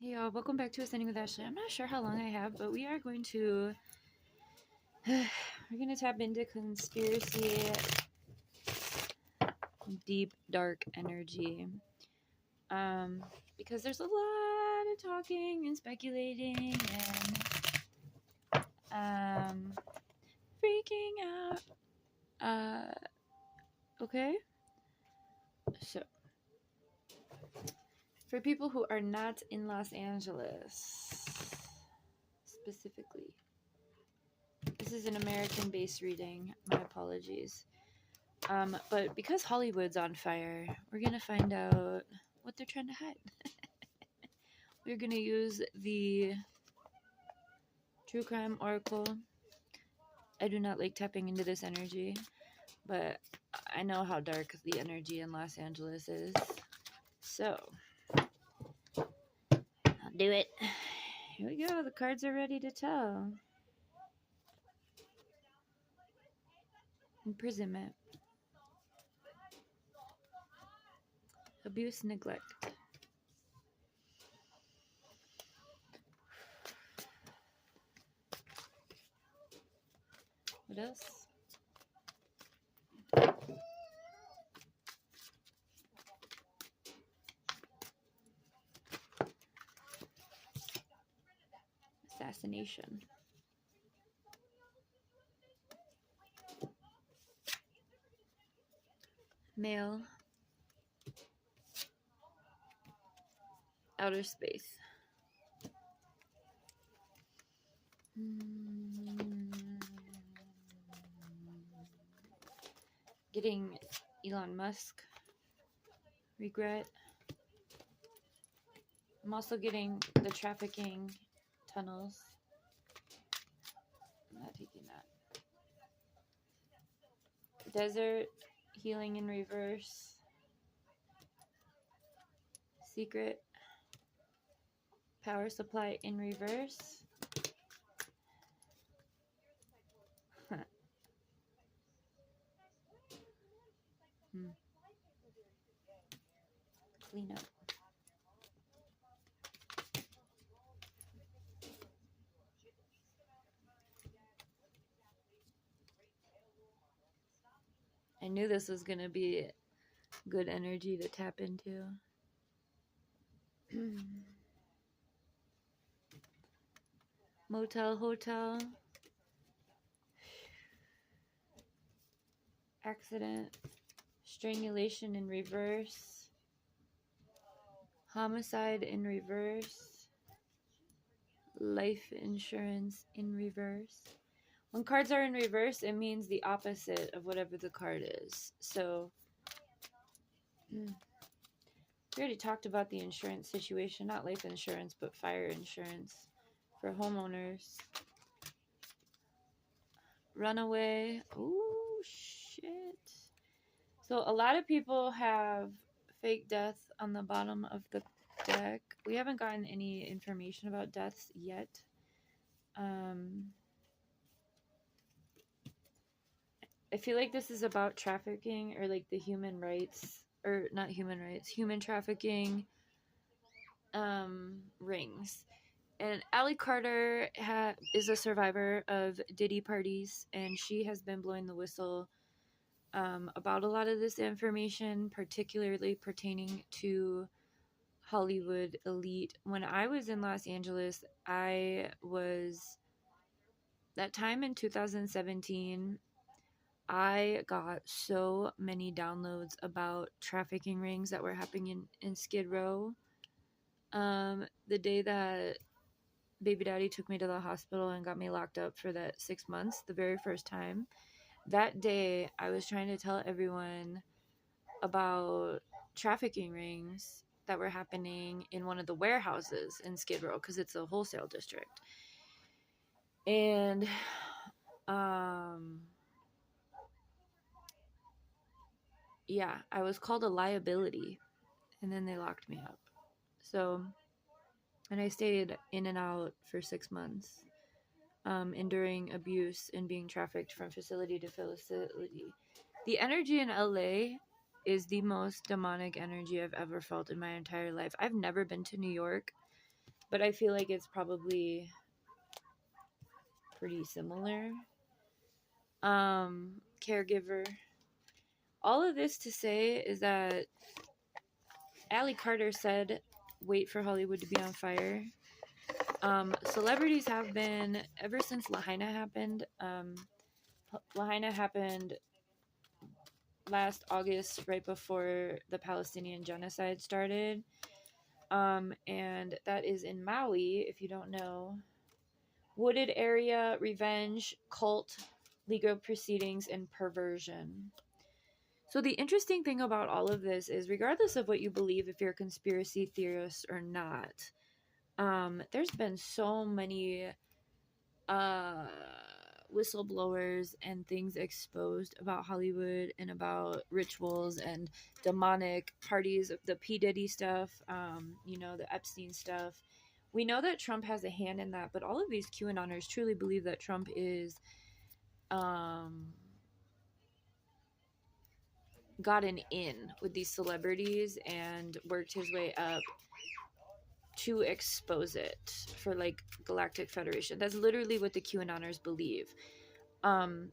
Hey y'all, welcome back to Ascending with Ashley. I'm not sure how long I have, but we are going to we're gonna tap into conspiracy, deep dark energy. Because there's a lot of talking and speculating and freaking out. Okay. So for people who are not in Los Angeles specifically. This is an American-based reading. My apologies. But because Hollywood's on fire, we're gonna find out what they're trying to hide. We're gonna use the True Crime Oracle. I do not like tapping into this energy, but I know how dark the energy in Los Angeles is. So, I'll do it. Here we go. The cards are ready to tell. Imprisonment. Abuse, neglect. What else? Assassination. Male. Outer space. Getting Elon Musk. Regret. I'm also getting the trafficking tunnels. I'm not taking that. Desert. Healing in reverse. Secret. Power supply in reverse. Clean up. I knew this was going to be good energy to tap into. Motel, hotel. Accident. Strangulation in reverse. Homicide in reverse. Life insurance in reverse. When cards are in reverse, it means the opposite of whatever the card is. So, we already talked about the insurance situation. Not life insurance, but fire insurance for homeowners. Runaway. Ooh, shit. So, a lot of people have fake death on the bottom of the deck. We haven't gotten any information about deaths yet. I feel like this is about trafficking or like the human rights, or not human rights, human trafficking rings. And Allie Carter is a survivor of Diddy parties, and she has been blowing the whistle about a lot of this information, particularly pertaining to Hollywood elite. When I was in Los Angeles, that time in 2017, I got so many downloads about trafficking rings that were happening in Skid Row. The day that baby daddy took me to the hospital and got me locked up for that 6 months, the very first time, that day I was trying to tell everyone about trafficking rings that were happening in one of the warehouses in Skid Row, because it's a wholesale district. And yeah, I was called a liability, and then they locked me up. So, and I stayed in and out for 6 months, enduring abuse and being trafficked from facility to facility. The energy in LA is the most demonic energy I've ever felt in my entire life. I've never been to New York, but I feel like it's probably pretty similar. Caregiver. All of this to say is that Allie Carter said, "Wait for Hollywood to be on fire." Celebrities have been, ever since Lahaina happened. Lahaina happened last August, right before the Palestinian genocide started. And that is in Maui, if you don't know. Wooded area, revenge, cult, legal proceedings, and perversion. So the interesting thing about all of this is, regardless of what you believe, if you're a conspiracy theorist or not, there's been so many whistleblowers and things exposed about Hollywood and about rituals and demonic parties, the P. Diddy stuff, the Epstein stuff. We know that Trump has a hand in that, but all of these QAnoners truly believe that Trump is gotten in with these celebrities and worked his way up to expose it for like Galactic Federation. That's literally what the QAnoners believe. Did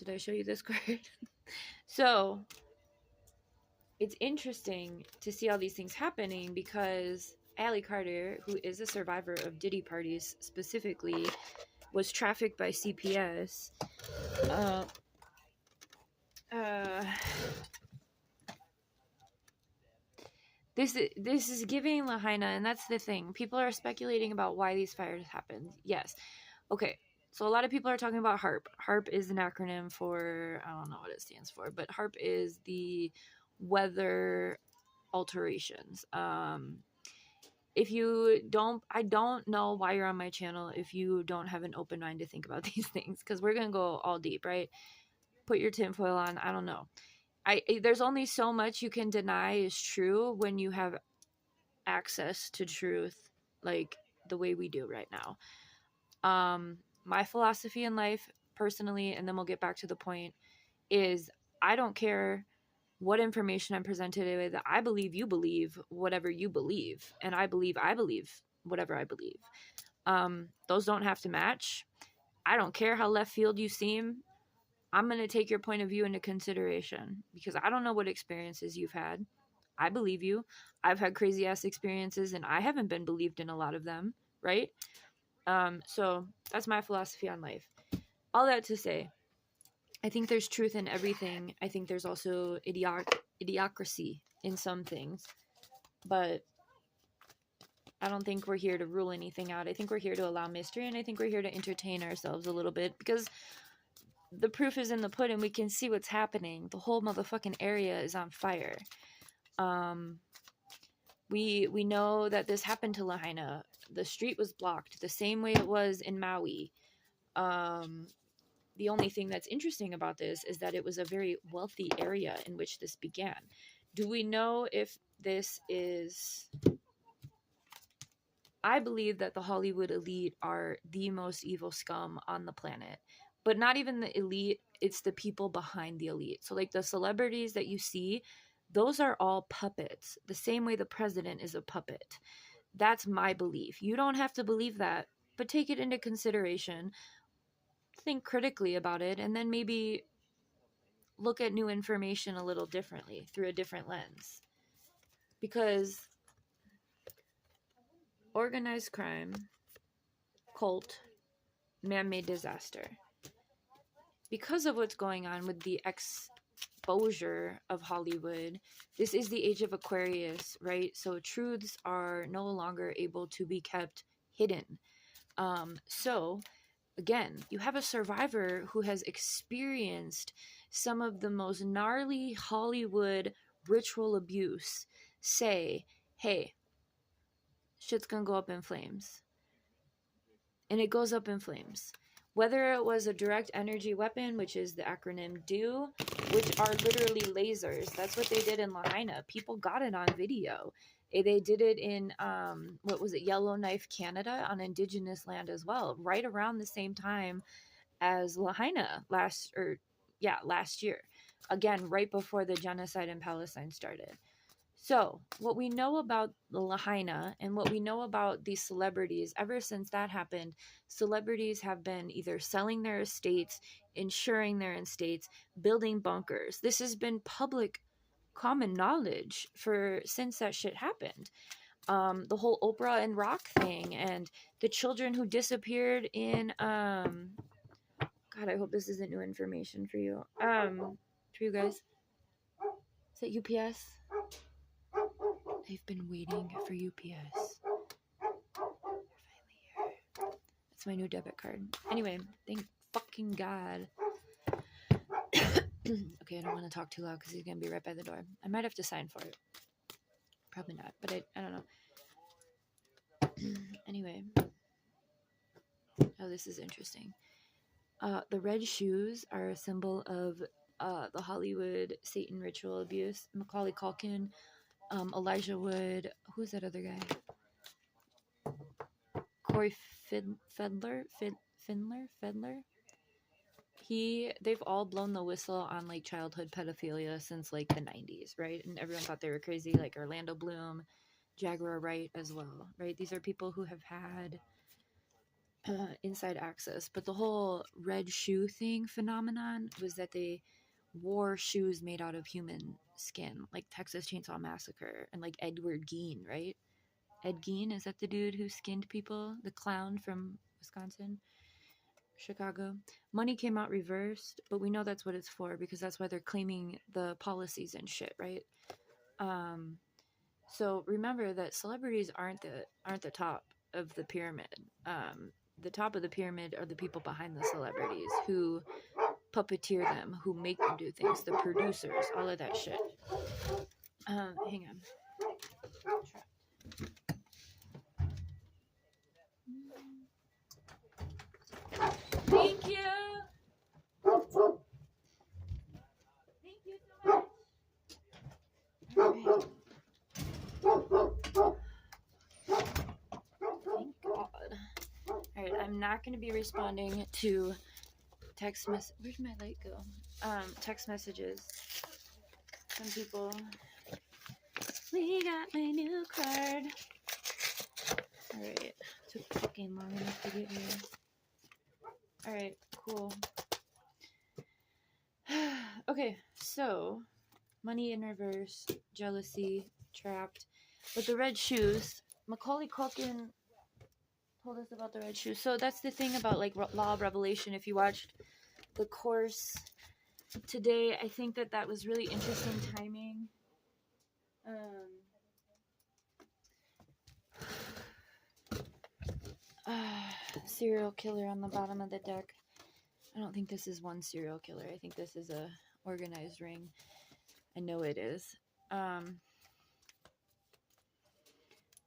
I show you this card? So it's interesting to see all these things happening because Allie Carter, who is a survivor of Diddy parties specifically, was trafficked by CPS. This is giving Lahaina, and that's the thing. People are speculating about why these fires happened. Yes. Okay. So a lot of people are talking about HAARP. HAARP is an acronym for, I don't know what it stands for, but HAARP is the weather alterations. If you don't, I don't know why you're on my channel if you don't have an open mind to think about these things, because we're going to go all deep, right? Put your tinfoil on. I don't know. There's only so much you can deny is true when you have access to truth, like the way we do right now. My philosophy in life, personally, and then we'll get back to the point, is I don't care what information I'm presented with. I believe you believe whatever you believe, and I believe whatever I believe. Those don't have to match. I don't care how left field you seem. I'm going to take your point of view into consideration because I don't know what experiences you've had. I believe you. I've had crazy ass experiences and I haven't been believed in a lot of them, right? So that's my philosophy on life. All that to say, I think there's truth in everything. I think there's also idiocracy in some things, but I don't think we're here to rule anything out. I think we're here to allow mystery, and I think we're here to entertain ourselves a little bit because the proof is in the pudding. We can see what's happening. The whole motherfucking area is on fire. We know that this happened to Lahaina. The street was blocked the same way it was in Maui. The only thing that's interesting about this is that it was a very wealthy area in which this began. Do we know if this is... I believe that the Hollywood elite are the most evil scum on the planet. But not even the elite, it's the people behind the elite. So like the celebrities that you see, those are all puppets. The same way the president is a puppet. That's my belief. You don't have to believe that, but take it into consideration. Think critically about it, and then maybe look at new information a little differently, through a different lens. Because organized crime, cult, man-made disaster. Because of what's going on with the exposure of Hollywood, this is the age of Aquarius, right? So truths are no longer able to be kept hidden. So again, you have a survivor who has experienced some of the most gnarly Hollywood ritual abuse say, hey, shit's gonna go up in flames. And it goes up in flames. Whether it was a direct energy weapon, which is the acronym DO, which are literally lasers. That's what they did in Lahaina. People got it on video. They did it in, Yellowknife, Canada, on indigenous land as well, right around the same time as Lahaina last year. Again, right before the genocide in Palestine started. So, what we know about the Lahaina and what we know about these celebrities, ever since that happened, celebrities have been either selling their estates, insuring their estates, building bunkers. This has been public common knowledge for since that shit happened. The whole Oprah and Rock thing, and the children who disappeared in God, I hope this isn't new information for you. For you guys. Is it UPS? They've been waiting for UPS. They're finally here. It's my new debit card. Anyway, thank fucking God. Okay, I don't want to talk too loud because he's gonna be right by the door. I might have to sign for it. Probably not, but I don't know. Anyway. Oh, this is interesting. The red shoes are a symbol of the Hollywood Satan ritual abuse. Macaulay Culkin, Elijah Wood, who's that other guy? Corey Fedler? They've all blown the whistle on like childhood pedophilia since like the 90s, right? And everyone thought they were crazy, like Orlando Bloom, Jaguar Wright as well, right? These are people who have had inside access. But the whole red shoe thing phenomenon was that they wore shoes made out of human skin, like Texas Chainsaw Massacre and like Edward Gein, right? Ed Gein, is that the dude who skinned people? The clown from Wisconsin? Chicago. Money came out reversed, but we know that's what it's for because that's why they're claiming the policies and shit, right? So remember that celebrities aren't the top of the pyramid. The top of the pyramid are the people behind the celebrities who puppeteer them, who make them do things, the producers, all of that shit. Hang on. Thank you. Thank you so much. All right. Thank God. All right, I'm not going to be responding to text mess. Where'd my light go? Text messages. Some people. We got my new card. All right, took fucking long enough to get here. All right, cool. Okay, so money in reverse, jealousy, trapped. But the red shoes, Macaulay Culkin told us about the red shoes. So that's the thing about like Law of Revelation. If you watched the course today, I think that was really interesting timing. Serial killer on the bottom of the deck. I don't think this is one serial killer. I think this is a organized ring. I know it is. But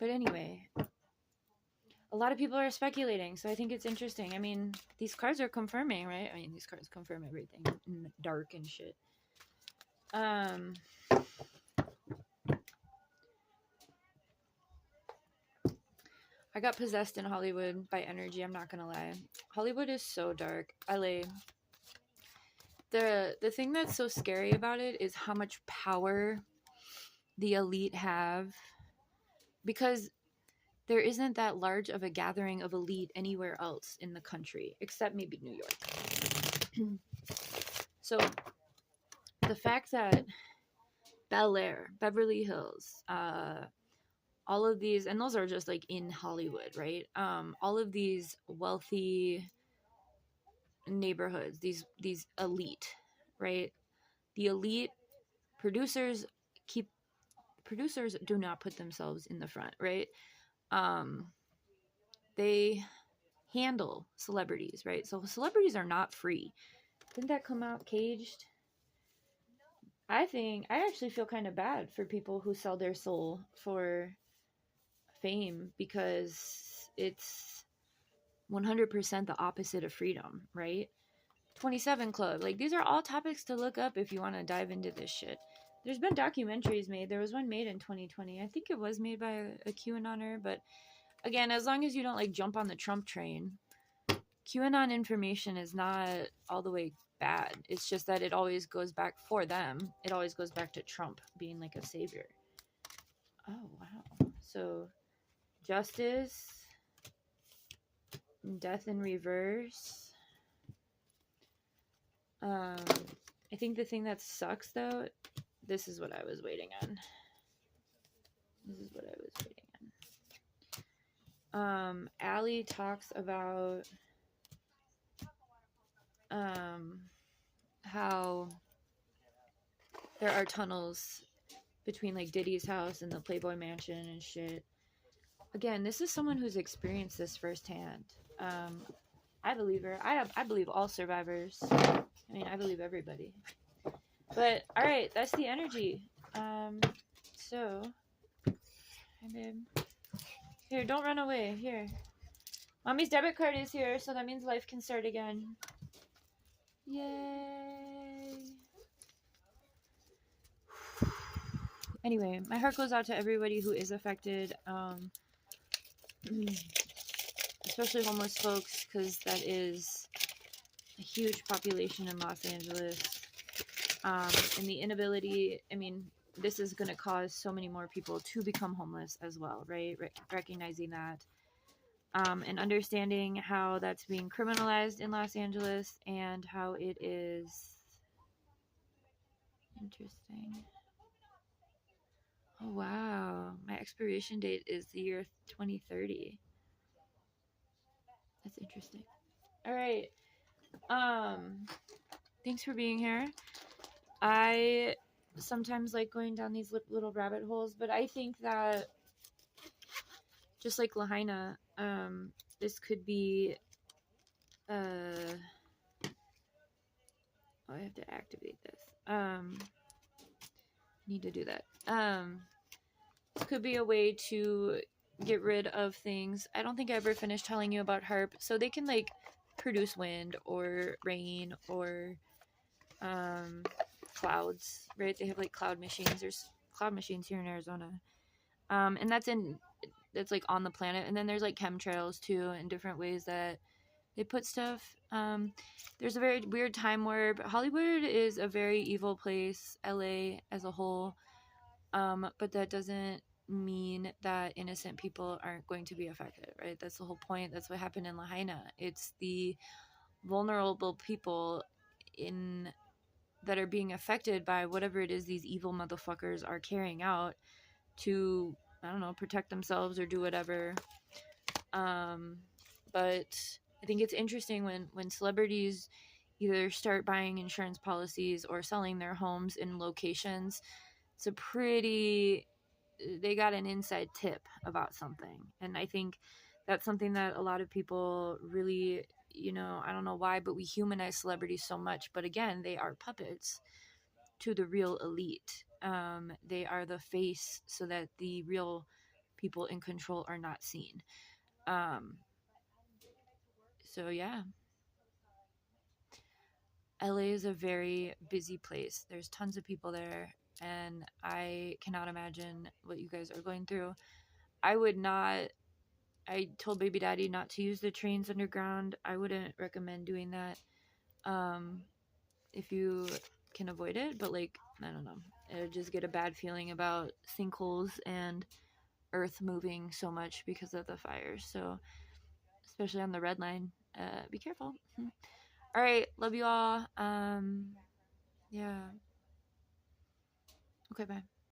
anyway, a lot of people are speculating, so I think it's interesting. I mean, these cards are confirming, right? I mean, these cards confirm everything in dark and shit. I got possessed in Hollywood by energy, I'm not gonna lie. Hollywood is so dark. LA. The thing that's so scary about it is how much power the elite have, because there isn't that large of a gathering of elite anywhere else in the country, except maybe New York. So the fact that Bel Air, Beverly Hills, all of these, and those are just like in Hollywood, right? All of these wealthy neighborhoods, these elite, right? The elite producers do not put themselves in the front, right? They handle celebrities, right? So celebrities are not free. Didn't that come out Caged? I actually feel kind of bad for people who sell their soul for fame, because it's 100% the opposite of freedom, right? 27 Club, like these are all topics to look up if you want to dive into this shit. There's been documentaries made. There was one made in 2020. I think it was made by a QAnoner, but again, as long as you don't like jump on the Trump train, QAnon information is not all the way bad. It's just that it always goes back for them. It always goes back to Trump being like a savior. Oh, wow. So, justice, death in reverse. I think the thing that sucks, though, this is what I was waiting on. Allie talks about how there are tunnels between like Diddy's house and the Playboy Mansion and shit. Again, this is someone who's experienced this firsthand. I believe her. I believe all survivors. I mean, I believe everybody. But all right, that's the energy. So, hi babe. Here, don't run away. Here, mommy's debit card is here, so that means life can start again. Yay! Anyway, my heart goes out to everybody who is affected, especially homeless folks, because that is a huge population in Los Angeles. And the inability, I mean, this is going to cause so many more people to become homeless as well, right? Recognizing that. And understanding how that's being criminalized in Los Angeles and how it is interesting. Oh, wow. My expiration date is the year 2030. That's interesting. All right. Thanks for being here. I sometimes like going down these little rabbit holes, but I think that just like Lahaina, this could be oh, I have to activate this. Need to do that. Could be a way to get rid of things. I don't think I ever finished telling you about HAARP. So they can like produce wind or rain or clouds, right? They have like cloud machines. There's cloud machines here in Arizona. And that's like on the planet. And then there's like chemtrails too, and different ways that they put stuff. There's a very weird time warp. Hollywood is a very evil place, LA as a whole. But that doesn't mean that innocent people aren't going to be affected, right? That's the whole point. That's what happened in Lahaina. It's the vulnerable people that are being affected by whatever it is these evil motherfuckers are carrying out to, I don't know, protect themselves or do whatever. But I think it's interesting when celebrities either start buying insurance policies or selling their homes in locations. It's a pretty, they got an inside tip about something. And I think that's something that a lot of people really, I don't know why, but we humanize celebrities so much. But again, they are puppets to the real elite. They are the face so that the real people in control are not seen. So yeah. LA is a very busy place. There's tons of people there, and I cannot imagine what you guys are going through. I told baby daddy not to use the trains underground. I wouldn't recommend doing that if you can avoid it, but like, I don't know. I would just get a bad feeling about sinkholes and earth moving so much because of the fires. So, especially on the red line, be careful. All right, love you all. Yeah. Okay, bye.